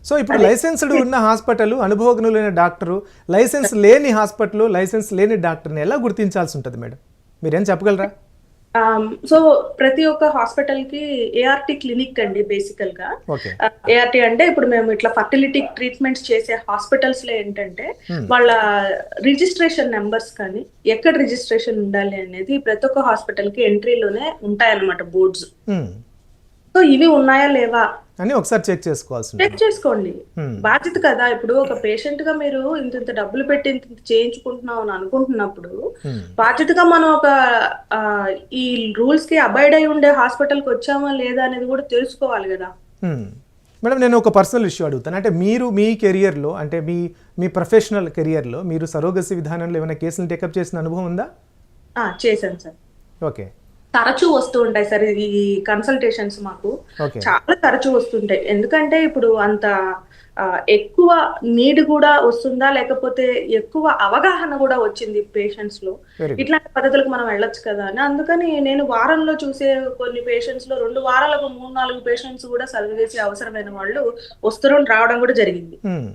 So ఇప్పుడు అదే licensed ఉన్న హాస్పిటల్, అనుభవజ్ఞులైన డాక్టరు, లైసెన్స్ లేని హాస్పిటల్, లైసెన్స్ లేని డాక్టర్ని ఎలా గుర్తించాల్సి ఉంటుంది మేడం? మీరేం చెప్పగలరా? సో ప్రతి ఒక్క హాస్పిటల్ కి ఏఆర్టీ క్లినిక్ అండి బేసికల్ గా. ఓకే. ఏఆర్టీ అంటే ఇప్పుడు మేము ఇట్లా ఫర్టిలిటీ ట్రీట్మెంట్స్ చేసే హాస్పిటల్స్ లో ఏంటంటే హ్మ్. వాళ్ళ రిజిస్ట్రేషన్ నెంబర్స్ కానీ ఎక్కడ రిజిస్ట్రేషన్ ఉండాలి అనేది ప్రతి ఒక్క హాస్పిటల్ కి ఎంట్రీలోనే ఉంటాయన్నమాట బోర్డ్స్. హ్మ్. సో ఇవి ఉన్నాయా లేవా అని ఒకసారి చెక్ చేసుకోవాల్సి చెక్ ఉంటుంది. చేసుకోండి. హ్మ్. బాధ్యత కదా. ఇప్పుడు ఒక పేషెంట్ గా మీరు ఇంత ఇంత డబ్బులు పెట్టి ఇంత ఇంత చేయించుకుంటున్నాం అని అనుకుంటున్నప్పుడు హ్మ్. బాధ్యతగా మనం ఒక ఆ, ఈ రూల్స్ కి అబైడ్ అయి ఉండే హాస్పిటల్ కి వచ్చామా లేదా అనేది కూడా తెలుసుకోవాలి కదా. హ్మ్. మేడం, నేను ఒక పర్సనల్ ఇష్యూ అడుగుతాను. అంటే మీరు మీ కెరియర్లో, అంటే మీ మీ ప్రొఫెషనల్ కెరియర్లో మీరు సరోగసి విధానంలో ఏమైనా కేసులు టేకప్ చేసిన అనుభవం ఉందా? చేశాను సార్. ఓకే. తరచూ వస్తూ ఉంటాయి సార్ ఈ కన్సల్టేషన్స్ మాకు. ఓకే. చాలా తరచూ వస్తుంటాయి. ఎందుకంటే ఇప్పుడు అంత ఎక్కువ నీడ్ కూడా వస్తుందా, లేకపోతే ఎక్కువ అవగాహన కూడా వచ్చింది పేషెంట్స్ లో. Very good. ఇట్లాంటి పద్ధతులకు మనం వెళ్ళొచ్చు కదా అని. అందుకని నేను వారంలో చూసే కొన్ని పేషెంట్స్ లో 2 వారాలకు 3, 4 పేషెంట్స్ కూడా సర్వ్ చేసే అవసరమైన వాళ్ళు రావడం కూడా జరిగింది. హ్మ్.